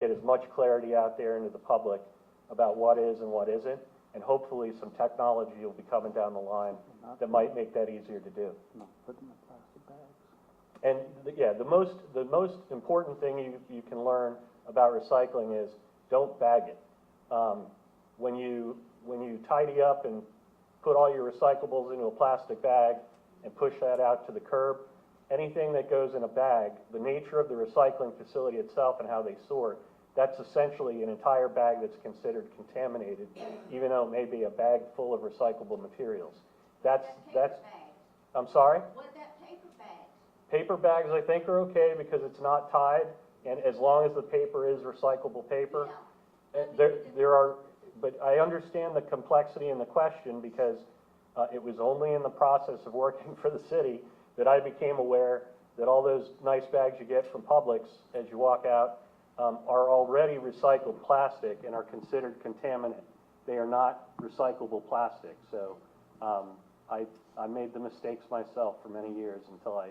get as much clarity out there into the public about what is and what isn't, and hopefully some technology will be coming down the line that might make that easier to do. Not put them in plastic bags. And yeah, the most important thing you can learn about recycling is don't bag it. When you tidy up and put all your recyclables into a plastic bag and push that out to the curb, anything that goes in a bag, the nature of the recycling facility itself and how they sort, that's essentially an entire bag that's considered contaminated, even though it may be a bag full of recyclable materials. That's. I'm sorry? What about paper bags? Paper bags, I think, are okay because it's not tied, and as long as the paper is recyclable paper. Yeah. But I understand the complexity in the question because it was only in the process of working for the city that I became aware that all those nice bags you get from Publix as you walk out are already recycled plastic and are considered contaminant. They are not recyclable plastic. So I made the mistakes myself for many years until I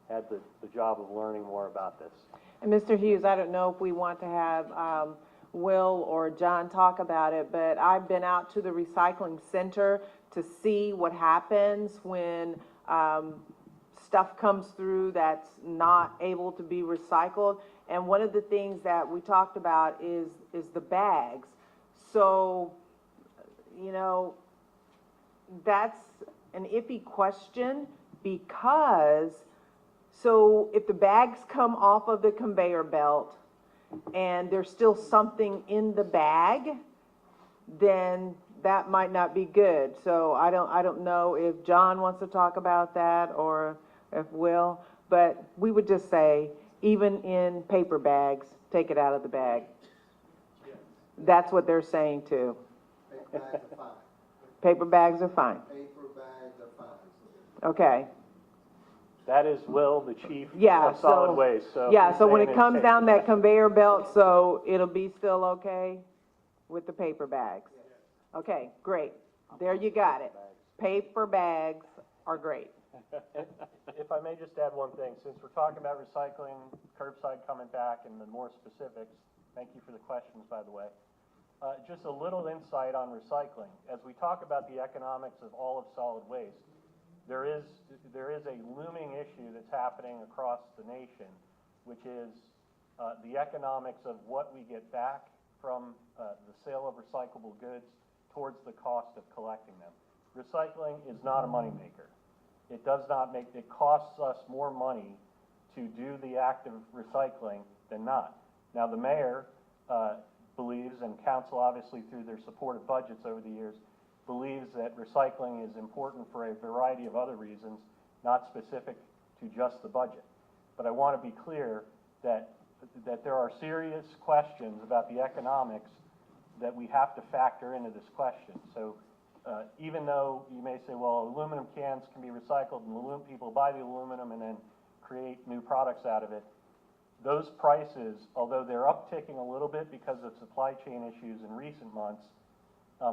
had the job of learning more about this. And Mr. Hughes, I don't know if we want to have Will or John talk about it, but I've been out to the recycling center to see what happens when stuff comes through that's not able to be recycled. And one of the things that we talked about is the bags. So, you know, that's an iffy question because, so if the bags come off of the conveyor belt and there's still something in the bag, then that might not be good. So I don't know if John wants to talk about that or if Will, but we would just say, even in paper bags, take it out of the bag. Yes. That's what they're saying too. Paper bags are fine. Paper bags are fine. Paper bags are fine. Okay. That is Will, the chief Yeah, of solid so, waste. So yeah, so when saying it comes takes- down that conveyor belt, so it'll be still okay with the paper bags? Okay, great. There you got it. Paper bags are great. If I may just add one thing, since we're talking about recycling, curbside coming back, and the more specifics, thank you for the questions, by the way. Just a little insight on recycling. As we talk about the economics of all of solid waste, there is a looming issue that's happening across the nation, which is the economics of what we get back from the sale of recyclable goods towards the cost of collecting them. Recycling is not a moneymaker. It does not make, it costs us more money to do the act of recycling than not. Now, the mayor believes, and council obviously through their supportive budgets over the years, believes that recycling is important for a variety of other reasons, not specific to just the budget. But I want to be clear that there are serious questions about the economics that we have to factor into this question. So even though you may say, well, aluminum cans can be recycled and people buy the aluminum and then create new products out of it, those prices, although they're upticking a little bit because of supply chain issues in recent months,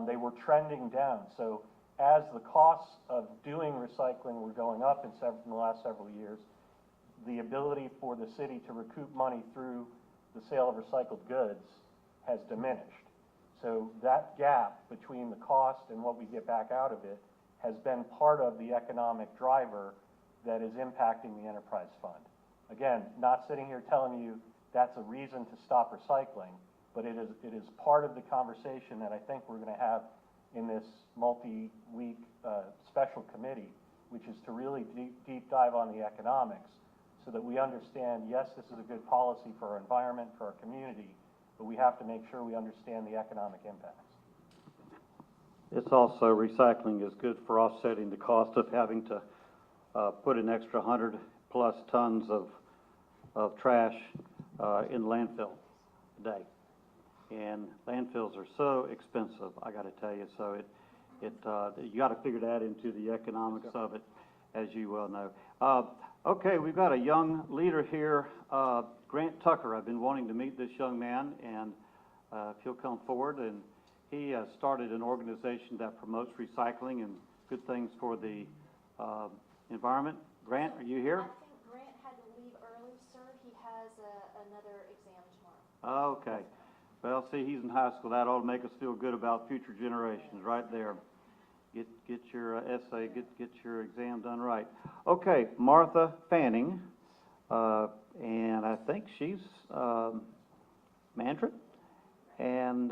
they were trending down. So as the costs of doing recycling were going up in the last several years, the ability for the city to recoup money through the sale of recycled goods has diminished. So that gap between the cost and what we get back out of it has been part of the economic driver that is impacting the enterprise fund. Again, not sitting here telling you that's a reason to stop recycling, but it is part of the conversation that I think we're going to have in this multi-week special committee, which is to really deep dive on the economics so that we understand, yes, this is a good policy for our environment, for our community, but we have to make sure we understand the economic impacts. It's also, recycling is good for offsetting the cost of having to put an extra 100+ tons of trash in landfill a day. And landfills are so expensive, I got to tell you. So you got to figure that into the economics of it, as you well know. Okay, we've got a young leader here, Grant Tucker. I've been wanting to meet this young man, and if he'll come forward. And he started an organization that promotes recycling and good things for the environment. Grant, are you here? I think Grant had to leave early, sir. He has another exam tomorrow. Okay. Well, see, he's in high school. That ought to make us feel good about future generations, right there. Get your essay, get your exam done right. Okay, Martha Fanning, and I think she's Mandarin, and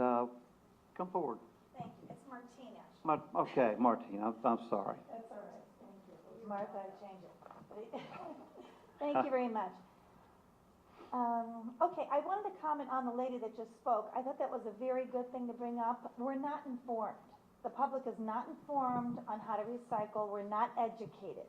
come forward. Thank you, it's Martina. Okay, Martina, I'm sorry. That's all right, thank you. Martha, I changed it. Thank you very much. Okay, I wanted to comment on the lady that just spoke. I thought that was a very good thing to bring up. We're not informed. The public is not informed on how to recycle. We're not educated.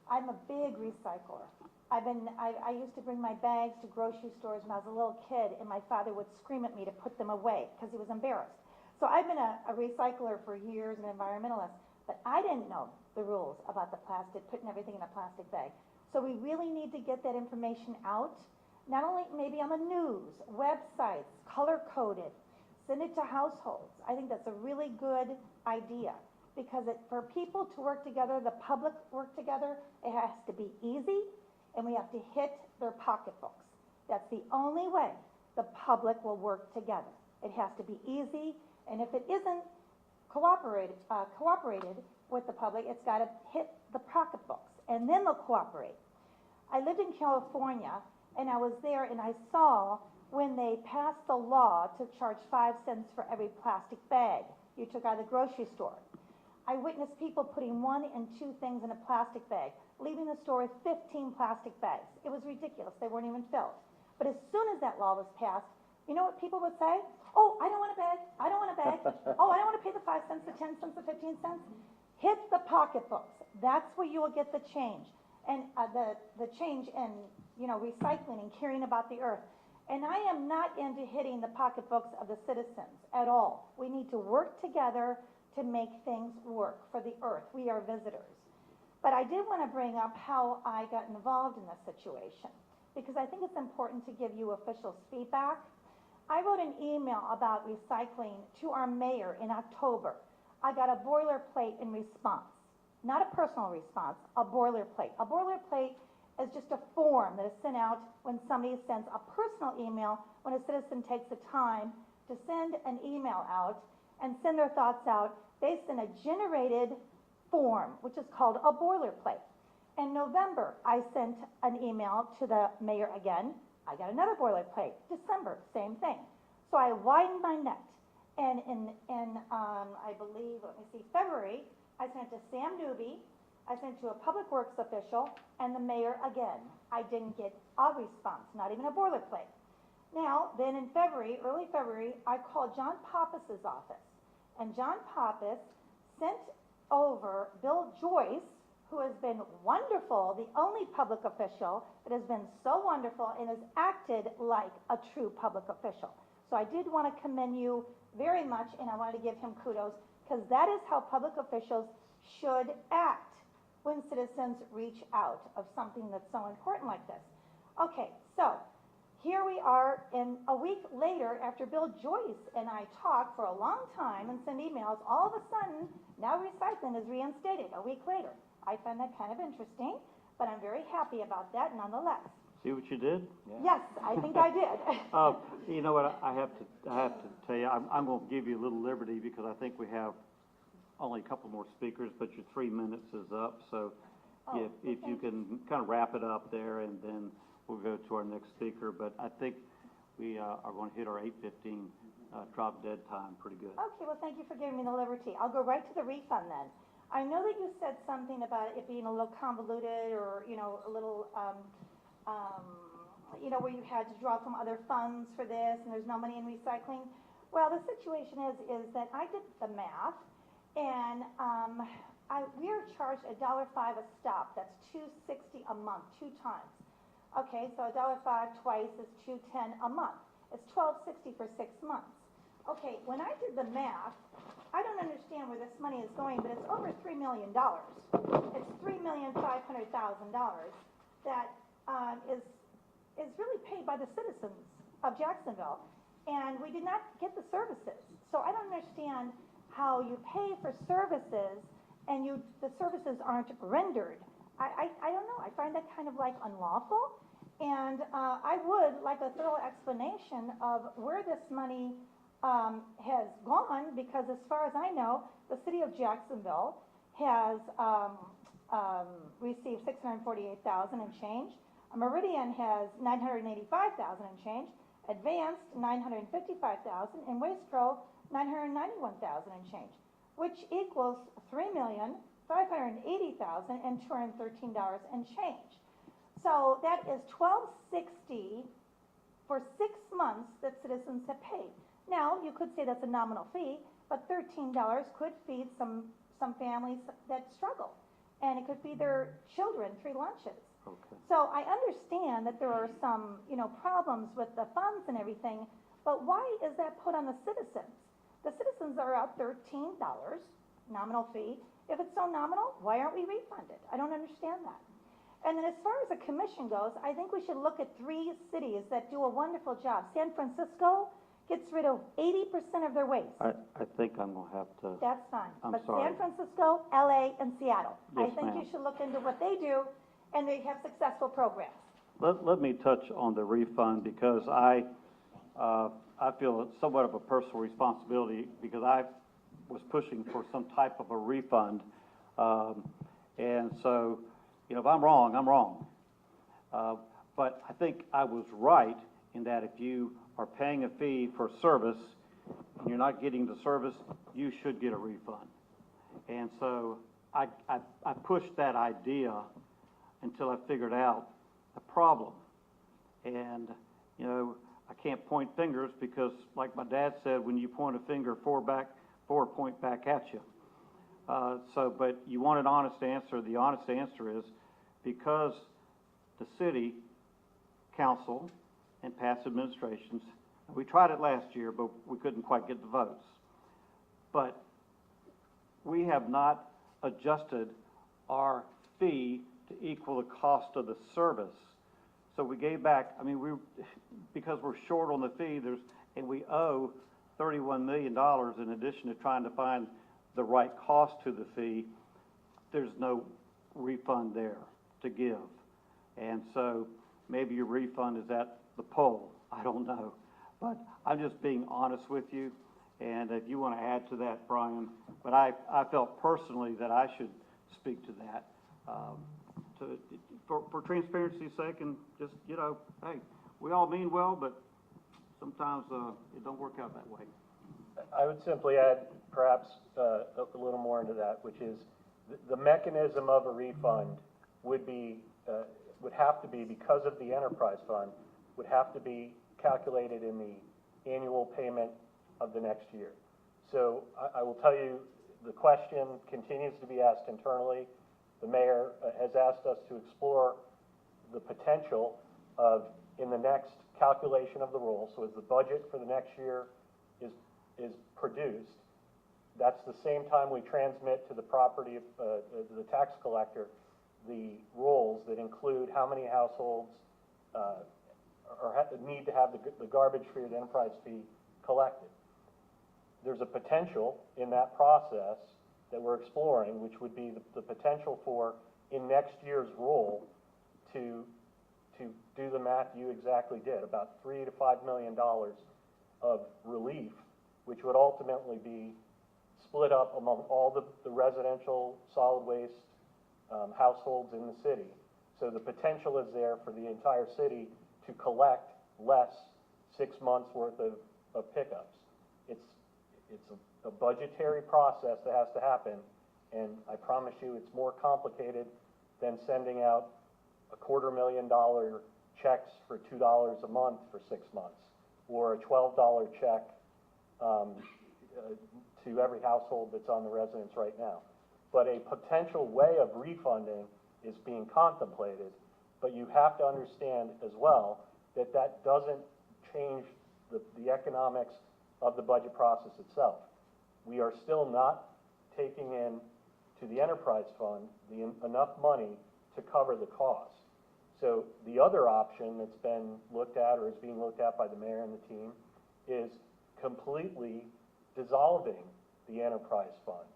I'm a big recycler. I used to bring my bags to grocery stores when I was a little kid, and my father would scream at me to put them away because he was embarrassed. So I've been a recycler for years, an environmentalist, but I didn't know the rules about the plastic, putting everything in a plastic bag. So we really need to get that information out, not only maybe on the news, websites, color-coded, send it to households. I think that's a really good idea because for people to work together, the public work together, it has to be easy and we have to hit their pocketbooks. That's the only way the public will work together. It has to be easy, and if it isn't cooperated with the public, it's got to hit the pocketbooks, and then they'll cooperate. I lived in California, and I was there, and I saw when they passed the law to charge 5 cents for every plastic bag you took out of the grocery store. I witnessed people putting 1 and 2 things in a plastic bag, leaving the store with 15 plastic bags. It was ridiculous. They weren't even filled. But as soon as that law was passed, you know what people would say? Oh, I don't want a bag. I don't want a bag. Oh, I don't want to pay the 5 cents, the 10 cents, the 15 cents. Hit the pocketbooks. That's where you will get the change. And the change in, recycling and caring about the earth. And I am not into hitting the pocketbooks of the citizens at all. We need to work together to make things work for the earth. We are visitors. But I did want to bring up how I got involved in this situation because I think it's important to give you officials feedback. I wrote an email about recycling to our mayor in October. I got a boilerplate in response, not a personal response, a boilerplate. A boilerplate is just a form that is sent out when somebody sends a personal email, when a citizen takes the time to send an email out and send their thoughts out. They send a generated form, which is called a boilerplate. In November, I sent an email to the mayor again. I got another boilerplate. December, same thing. So I widened my net. And in I believe, February, I sent it to Sam Newby, I sent it to a public works official, and the mayor again. I didn't get a response, not even a boilerplate. Now, then in February, early February, I called John Pappas's office. And John Pappas sent over Bill Joyce, who has been wonderful, the only public official that has been so wonderful and has acted like a true public official. So I did want to commend you very much, and I wanted to give him kudos, because that is how public officials should act when citizens reach out of something that's so important like this. Okay, so here we are, and a week later, after Bill Joyce and I talked for a long time and sent emails, all of a sudden, now recycling is reinstated a week later. I find that kind of interesting, but I'm very happy about that nonetheless. See what you did? Yes, I think I did. You know what, I have to tell you, I'm going to give you a little liberty because I think we have only a couple more speakers, but your 3 minutes is up. So if you can kind of wrap it up there, and then we'll go to our next speaker. But I think we are going to hit our 8:15 drop dead time pretty good. Okay, well, thank you for giving me the liberty. I'll go right to the refund then. I know that you said something about it being a little convoluted or, a little, where you had to draw from other funds for this and there's no money in recycling. Well, the situation is that I did the math, and we are charged $1.05 a stop. That's $2.60 a month, 2 times. Okay, so $1.05 twice is $2.10 a month. It's $12.60 for 6 months. Okay, when I did the math, I don't understand where this money is going, but it's over $3 million. It's $3,500,000 that is really paid by the citizens of Jacksonville, and we did not get the services. So I don't understand how you pay for services and the services aren't rendered. I don't know. I find that kind of like unlawful. And I would like a thorough explanation of where this money has gone, because as far as I know, the city of Jacksonville has received $648,000 and change. Meridian has $985,000 and change. Advanced, $955,000, and Waste Pro, $991,000 and change, which equals $3,580,000 and $213 and change. So that is $1,260 for 6 months that citizens have paid. Now, you could say that's a nominal fee, but $13 could feed some families that struggle, and it could feed their children 3 lunches. Okay. So I understand that there are some, problems with the funds and everything, but why is that put on the citizens? The citizens are out $13 nominal fee. If it's so nominal, why aren't we refunded? I don't understand that. And then as far as the commission goes, I think we should look at 3 cities that do a wonderful job. San Francisco gets rid of 80% of their waste. I think I'm gonna have to, That's fine. I'm But sorry. San Francisco, LA, and Seattle. I Yes, think you ma'am. should look into what they do, and they have successful programs. let me touch on the refund, because I feel it's somewhat of a personal responsibility, because I was pushing for some type of a refund. And so, if I'm wrong, I'm wrong. But I think I was right in that if you are paying a fee for service and you're not getting the service, you should get a refund. And so I pushed that idea until I figured out the problem. And, I can't point fingers, because like my dad said, when you point a finger, 4 point back at you. But you want an honest answer. The honest answer is because the city council and past administrations, we tried it last year, but we couldn't quite get the votes. But we have not adjusted our fee to equal the cost of the service. So we gave back, because we're short on the fee, and we owe $31 million in addition to trying to find the right cost to the fee, there's no refund there to give. And so maybe your refund is at the poll, I don't know. But I'm just being honest with you, and if you want to add to that, Brian, but I felt personally that I should speak to that, for transparency's sake, and just, hey, we all mean well, but sometimes it don't work out that way. I would simply add perhaps a little more into that, which is the mechanism of a refund would have to be, because of the enterprise fund, would have to be calculated in the annual payment of the next year. So I will tell you, the question continues to be asked internally. The mayor has asked us to explore the potential of, in the next calculation of the roll, so as the budget for the next year is produced, that's the same time we transmit to the property, the tax collector, the rolls that include how many households need to have the garbage-free or the enterprise fee collected. There's a potential in that process that we're exploring, which would be the potential for, in next year's roll, to do the math you exactly did, about $3 to $5 million of relief, which would ultimately be split up among all the residential solid waste households in the city. So the potential is there for the entire city to collect less 6 months worth of pickups. It's a budgetary process that has to happen, and I promise you it's more complicated than sending out $250,000 checks for $2 a month for 6 months, or a $12 check to every household that's on the residence right now. But a potential way of refunding is being contemplated, but you have to understand as well that that doesn't change the economics of the budget process itself. We are still not taking in to the enterprise fund enough money to cover the cost. So the other option that's been looked at, or is being looked at by the mayor and the team, is completely dissolving the enterprise fund,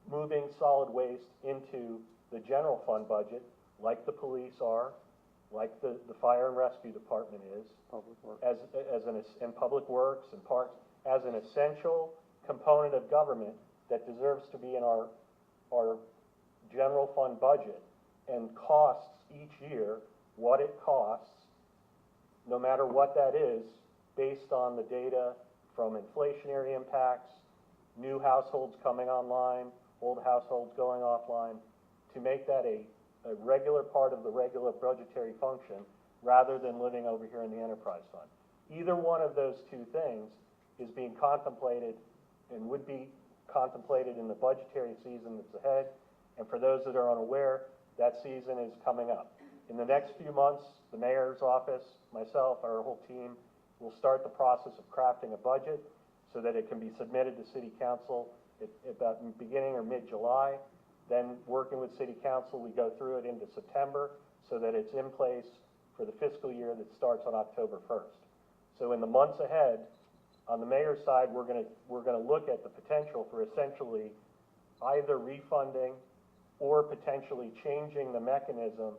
moving solid waste into the general fund budget, like the police are, like the fire and rescue department is, Public Works. and public works and parks, as an essential component of government that deserves to be in our general fund budget and costs each year what it costs, no matter what that is, based on the data from inflationary impacts, new households coming online, old households going offline, to make that a regular part of the regular budgetary function rather than living over here in the enterprise fund. Either one of those two things is being contemplated and would be contemplated in the budgetary season that's ahead. And for those that are unaware, that season is coming up. In the next few months, the mayor's office, myself, our whole team, will start the process of crafting a budget so that it can be submitted to City Council at about beginning or mid-July. Then, working with City Council, we go through it into September so that it's in place for the fiscal year that starts on October 1st. So in the months ahead, on the mayor's side, we're gonna look at the potential for essentially either refunding or potentially changing the mechanism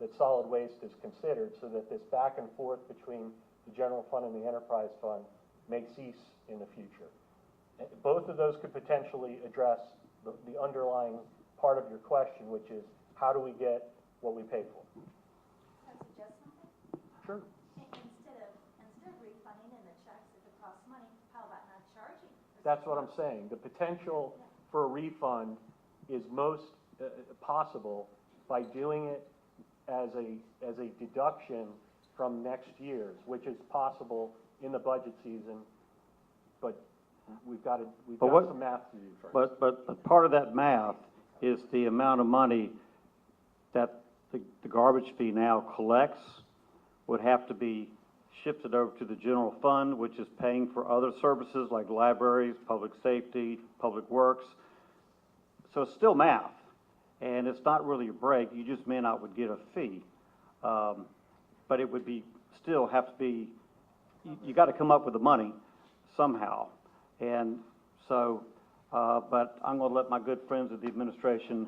that solid waste is considered so that this back and forth between the general fund and the enterprise fund may cease in the future. Both of those could potentially address the underlying part of your question, which is how do we get what we pay for? Can I suggest something? Sure. Instead of refunding in the checks if it costs money, how about not charging? That's what I'm saying. The potential for a refund is most possible by doing it as a deduction from next year's, which is possible in the budget season, but we've got some math to do first. But part of that math is the amount of money that the garbage fee now collects would have to be shifted over to the general fund, which is paying for other services like libraries, public safety, public works. So it's still math, and it's not really a break. You just may not would get a fee, but it would be still have to be. You got to come up with the money somehow, and so. But I'm going to let my good friends at the administration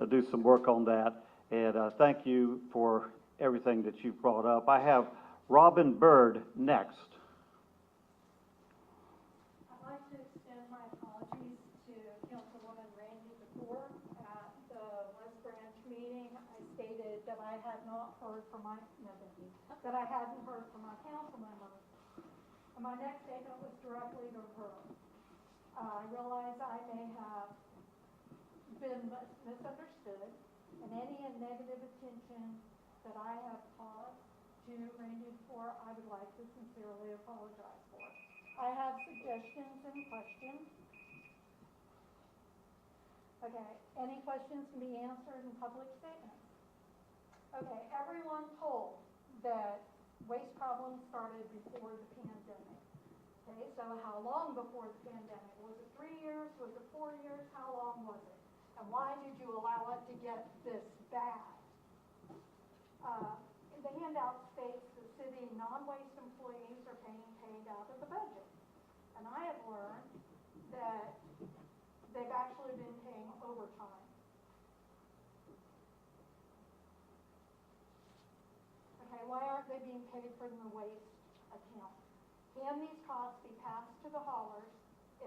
do some work on that. And thank you for everything that you've brought up. I have Robin Bird next. I'd like to extend my apologies to Councilwoman Randy before. At the West Branch meeting, I stated that I had not heard from that I hadn't heard from my council members. And my next statement was directly to her. I realize I may have been misunderstood, and any negative attention that I have caused to Randy before, I would like to sincerely apologize for. I have suggestions and questions. Okay, any questions can be answered in public statements. Okay, everyone told that waste problems started before the pandemic. Okay, so how long before the pandemic? Was it 3 years? Was it 4 years? How long was it? And why did you allow it to get this bad? The handout states the city non-waste employees are being paid out of the budget. And I have learned that they've actually been paying overtime. Okay, why aren't they being paid from the waste account? Can these costs be passed to the haulers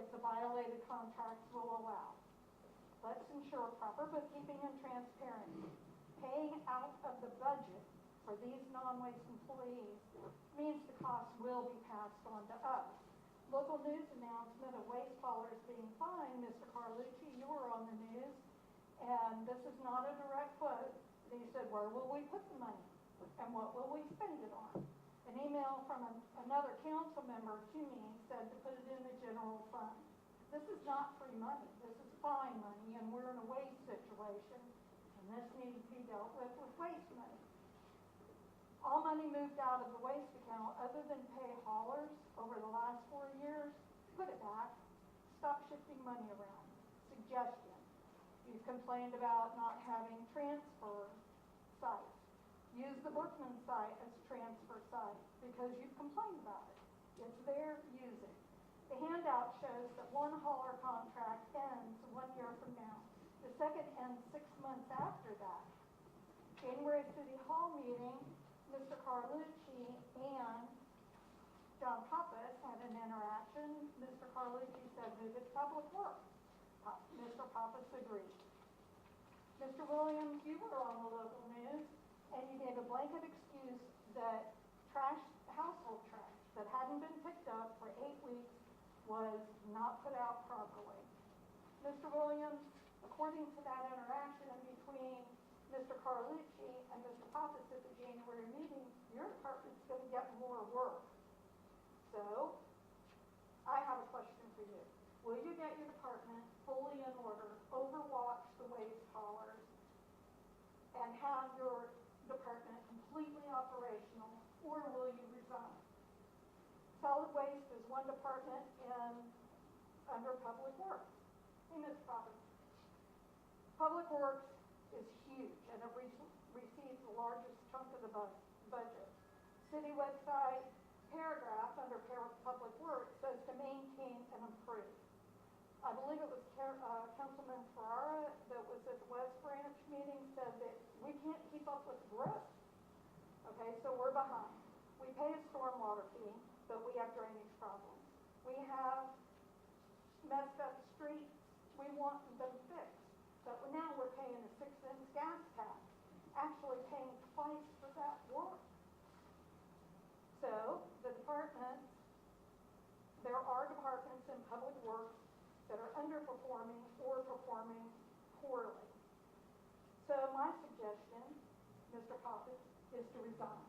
if the violated contracts will allow? Let's ensure proper bookkeeping and transparency. Paying out of the budget for these non-waste employees means the costs will be passed on to us. Local news announcement of waste haulers being fined. Mr. Carlucci, you were on the news, and this is not a direct quote. He said, where will we put the money? And what will we spend it on? An email from another council member to me said to put it in the general fund. This is not free money. This is fine money, and we're in a waste situation, and this needs to be dealt with waste money. All money moved out of the waste account, other than pay haulers over the last 4 years, put it back. Stop shifting money around. Suggestion. You've complained about not having transfer sites. Use the Brookman site as a transfer site because you've complained about it. It's there, use it. The handout shows that one hauler contract ends 1 year from now. The second ends 6 months after that. January City Hall meeting, Mr. Carlucci and John Pappas had an interaction. Mr. Carlucci said, move it to Public Works. Mr. Pappas agreed. Mr. Williams, you were on the local news, and you gave a blanket excuse that trash, household trash, that hadn't been picked up for 8 weeks was not put out properly. Mr. Williams, according to that interaction between Mr. Carlucci and Mr. Pappas at the January meeting, your department's going to get more work. So, I have a question for you. Will you get your department fully in order, overwatch the waste haulers, and have your department completely operational, or will you resign? Solid waste is one department under Public Works. Hey, Ms. Pappas. Public Works is huge, and it receives the largest chunk of the budget. City website paragraph under Public Works says to maintain and improve. I believe it was Councilman Ferrara that was at the West Branch meeting said that we can't keep up with growth. Okay, so we're behind. We pay a stormwater fee, but we have drainage problems. We have messed up streets. We want them fixed. But now we're paying a 6-cent gas tax, actually paying twice for that work. So the department, there are departments in Public Works that are underperforming or performing poorly. So my suggestion, Mr. Pappas, is to resign.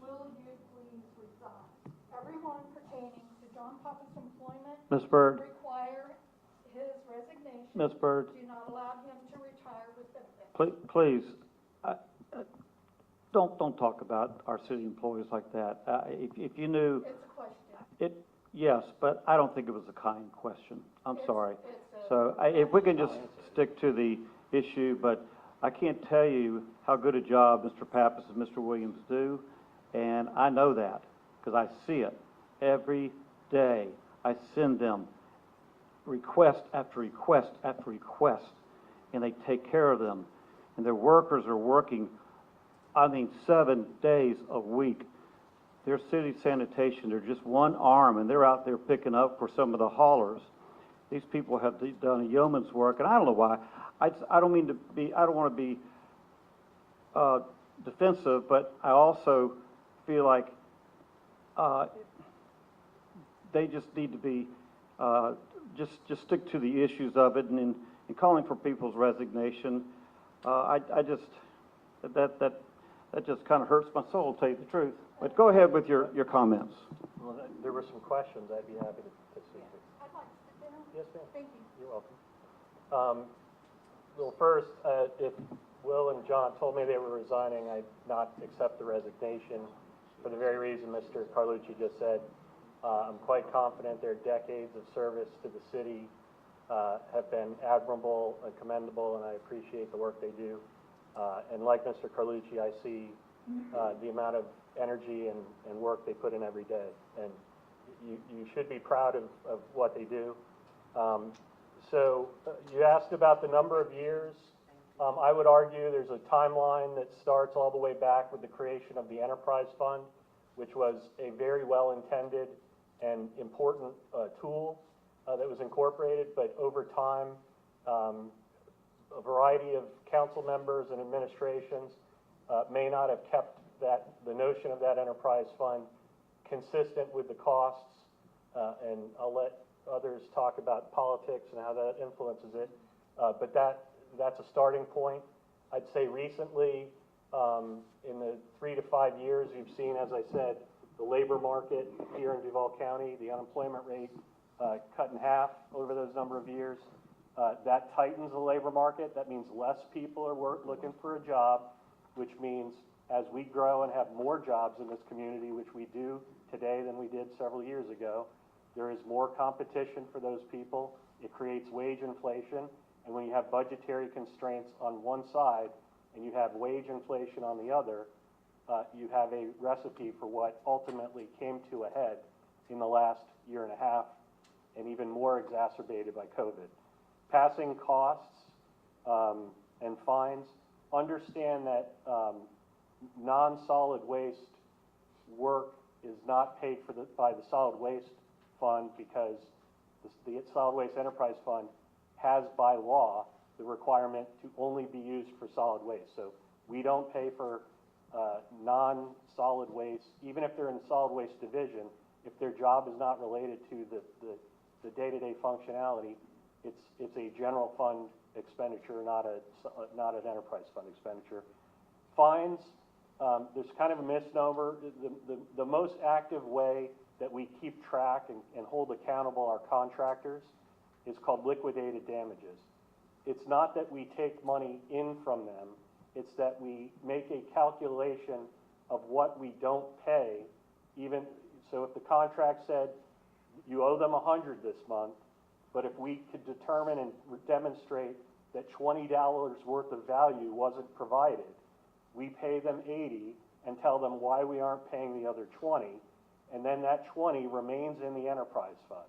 Will you please resign? Everyone pertaining to John Pappas' employment Ms. Byrd, require his resignation. Ms. Byrd, Do not allow him to retire with benefits. please, don't talk about our city employees like that. If you knew, It's a question. yes, but I don't think it was a kind question. I'm sorry. It's a- So if we can just stick to the issue, but I can't tell you how good a job Mr. Pappas and Mr. Williams do, and I know that because I see it every day. I send them request after request after request, and they take care of them. And their workers are working, 7 days a week. Their city sanitation, they're just one arm, and they're out there picking up for some of the haulers. These people have done a yeoman's work, and I don't know why. I don't want to be defensive, but I also feel like they just need to be just stick to the issues of it, and in calling for people's resignation, that just kind of hurts my soul, to tell you the truth. But go ahead with your comments. Well, there were some questions I'd be happy to speak to. I'd like to sit down. Yes, ma'am. Thank you. You're welcome. Well, first, if Will and John told me they were resigning, I'd not accept the resignation for the very reason Mr. Carlucci just said. I'm quite confident their decades of service to the city have been admirable and commendable, and I appreciate the work they do. And like Mr. Carlucci, I see the amount of energy and work they put in every day. And you should be proud of what they do. So you asked about the number of years. I would argue there's a timeline that starts all the way back with the creation of the Enterprise Fund, which was a very well-intended and important tool that was incorporated, but over time, a variety of council members and administrations may not have kept the notion of that enterprise fund consistent with the costs, and I'll let others talk about politics and how that influences it, but that's a starting point. I'd say recently, in the 3 to 5 years, you've seen, as I said, the labor market here in Duval County, the unemployment rate cut in half over those number of years. That tightens the labor market. That means less people are looking for a job, which means as we grow and have more jobs in this community, which we do today than we did several years ago, there is more competition for those people. It creates wage inflation. And when you have budgetary constraints on one side and you have wage inflation on the other, you have a recipe for what ultimately came to a head in the last year and a half, and even more exacerbated by COVID. Passing costs and fines, understand that non-solid waste work is not paid for by the solid waste fund because the Solid Waste Enterprise Fund has by law the requirement to only be used for solid waste. So we don't pay for non-solid waste, even if they're in the solid waste division, if their job is not related to the day-to-day functionality, it's a general fund expenditure, not an enterprise fund expenditure. Fines, there's kind of a misnomer. The most active way that we keep track and hold accountable our contractors is called liquidated damages. It's not that we take money in from them, it's that we make a calculation of what we don't pay, even, so if the contract said you owe them $100 this month, but if we could determine and demonstrate that $20 worth of value wasn't provided, we pay them $80 and tell them why we aren't paying the other $20, and then that $20 remains in the enterprise fund.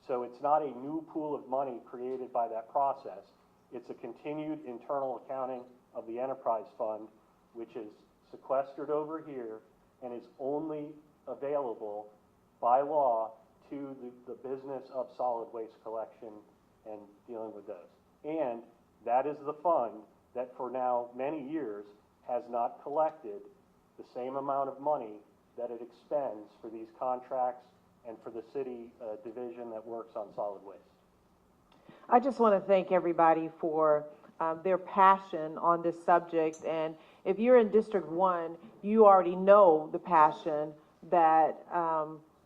So it's not a new pool of money created by that process. It's a continued internal accounting of the enterprise fund, which is sequestered over here and is only available by law to the business of solid waste collection and dealing with those. And that is the fund that for now many years has not collected the same amount of money that it expends for these contracts and for the city division that works on solid waste. I just want to thank everybody for their passion on this subject. And if you're in District 1, you already know the passion that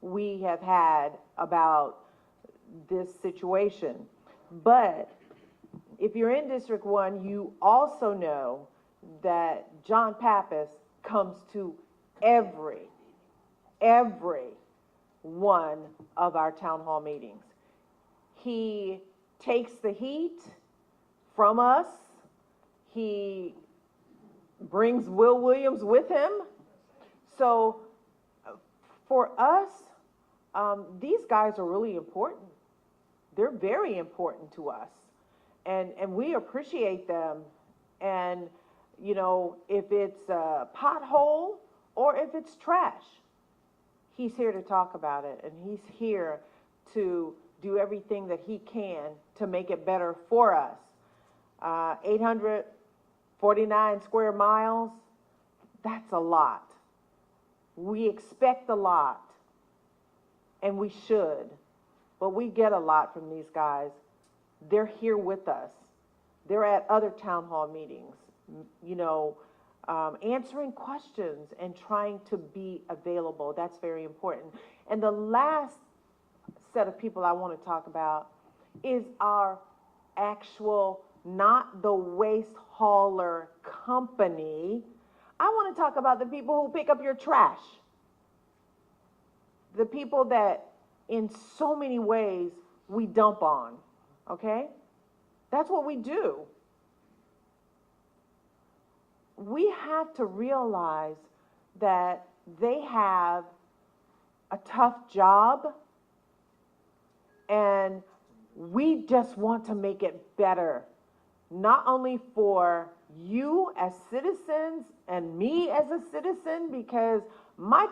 we have had about this situation. But if you're in District 1, you also know that John Pappas comes to every one of our town hall meetings. He takes the heat from us. He brings Will Williams with him. So for us, these guys are really important. They're very important to us. And we appreciate them. And, you know, if it's a pothole or if it's trash, he's here to talk about it. And he's here to do everything that he can to make it better for us. 849 square miles, that's a lot. We expect a lot, and we should, but we get a lot from these guys. They're here with us. They're at other town hall meetings, you know, answering questions and trying to be available. That's very important. And the last set of people I want to talk about is our actual, not the waste hauler company. I want to talk about the people who pick up your trash. The people that in so many ways we dump on, okay? That's what we do. We have to realize that they have a tough job, and we just want to make it better, not only for you as citizens and me as a citizen, because my